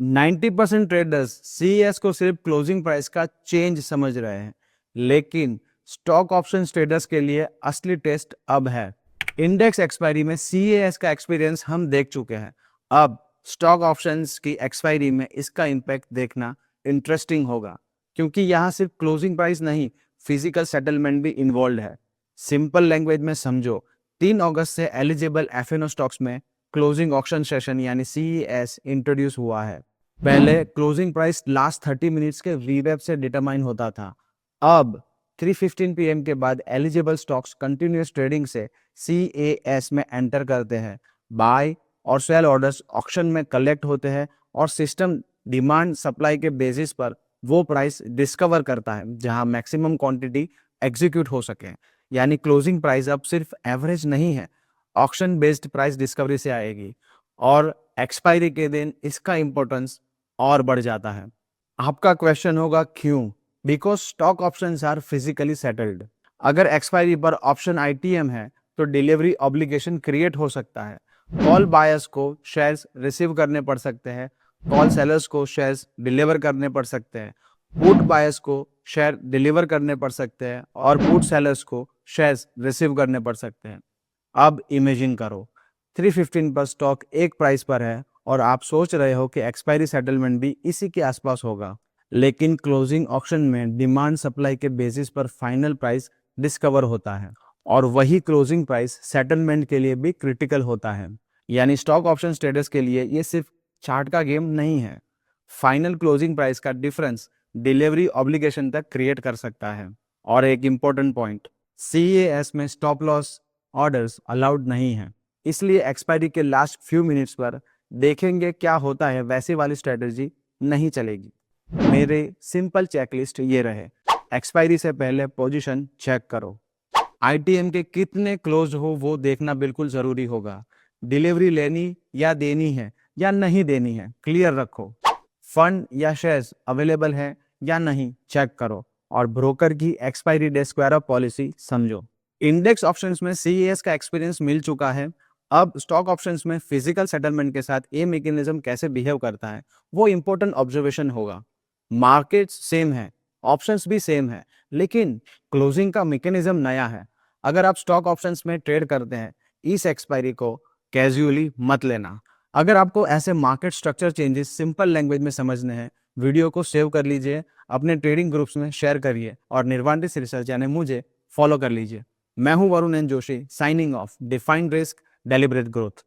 90% traders CES को सिर्फ closing price का चेंज समझ रहे हैं, लेकिन स्टॉक ऑप्शन ट्रेडर्स के लिए असली टेस्ट अब है। इंडेक्स एक्सपायरी में सीईएस का एक्सपीरियंस हम देख चुके हैं। अब स्टॉक ऑप्शंस की एक्सपायरी में इसका इम्पैक्ट देखना इंटरेस्टिंग होगा, क्योंकि यहाँ सिर्फ क्लोजिंग प्राइस नहीं, फिजिकल सेटलमेंट भी इन्वॉल्व है। सिंपल लैंग्वेज में समझो, 3 अगस्त से एलिजिबल एफएनओ स्टॉक्स में क्लोजिंग ऑक्शन सेशन यानी सीईएस इंट्रोड्यूस हुआ है। पहले क्लोजिंग प्राइस लास्ट 30 मिनट्स के वीवेब से डिटरमाइन होता था। अब 3:15 पीएम के बाद एलिजिबल स्टॉक्स कंटिन्यूअस ट्रेडिंग से सीएएस में एंटर करते हैं। बाय और सेल ऑर्डर्स ऑक्शन में कलेक्ट होते हैं और सिस्टम डिमांड सप्लाई के बेसिस पर वो प्राइस डिस्कवर करता है जहां मैक्सिमम क्वांटिटी एग्जीक्यूट हो सके। यानी क्लोजिंग प्राइस अब सिर्फ एवरेज नहीं है, ऑक्शन बेस्ड प्राइस डिस्कवरी से आएगी और एक्सपायरी के दिन इसका इंपॉर्टेंस और बढ़ जाता है। आपका क्वेश्चन होगा क्यों? Because stock options are physically settled. अगर एक्सपायरी पर ऑप्शन आईटीएम है तो डिलीवरी ऑब्लिगेशन क्रिएट हो सकता है। कॉल बायर्स को शेयर्स रिसीव करने पड़ सकते हैं, कॉल सेलर्स को शेयर्स डिलीवर करने पड़ सकते हैं, पुट बायर्स को शेयर डिलीवर करने पड़ सकते हैं और पुट सेलर्स को शेयर्स रिसीव करने पड़ सकते हैं। अब इमेजिन करो, 315 पर स्टॉक एक प्राइस पर है और आप सोच रहे हो कि एक्सपायरी सेटलमेंट भी इसी के आसपास होगा, लेकिन क्लोजिंग ऑक्शन में डिमांड सप्लाई के बेसिस पर फाइनल प्राइस डिस्कवर होता है और वही क्लोजिंग प्राइस सेटलमेंट के लिए भी क्रिटिकल होता है। यानी स्टॉक ऑप्शन ट्रेडर्स के लिए ये सिर्फ चार्ट का गेम नहीं है, फाइनल क्लोजिंग प्राइस का डिफरेंस डिलीवरी ऑब्लिगेशन तक क्रिएट कर सकता है। और एक इंपॉर्टेंट पॉइंट, सीएएस में स्टॉप लॉस ऑर्डर्स अलाउड नहीं है, इसलिए एक्सपायरी के लास्ट फ्यू मिनट्स पर देखेंगे क्या होता है वैसी वाली स्ट्रेटजी नहीं चलेगी। मेरे सिंपल चेकलिस्ट ये रहे। एक्सपायरी से पहले पोजीशन चेक करो, आईटीएम के कितने क्लोज हो वो देखना बिल्कुल जरूरी होगा। डिलीवरी लेनी या देनी है या नहीं देनी है क्लियर रखो। फंड या शेयर्स अवेलेबल है या नहीं चेक करो और ब्रोकर की expiry day square of policy समझो। इंडेक्स ऑप्शंस में सीईएस का एक्सपीरियंस मिल चुका है। अब स्टॉक ऑप्शंस में फिजिकल सेटलमेंट के साथ ये मैकेनिज्म कैसे बिहेव करता है वो इंपॉर्टेंट ऑब्जर्वेशन होगा। मार्केट्स सेम है, ऑप्शंस भी सेम है, लेकिन क्लोजिंग का मैकेनिज्म नया है। अगर आप स्टॉक ऑप्शंस में ट्रेड करते हैं, इस एक्सपायरी को कैजुअली मत लेना। अगर आपको ऐसे market structure changes simple language में समझने हैं, वीडियो को सेव कर लीजिए, अपने ट्रेडिंग ग्रुप्स में शेयर करिए और निर्वाणित रिसर्च यानी मुझे फॉलो कर लीजिए। मैं हूं Varun N Joshi, signing off. Defined risk, deliberate growth.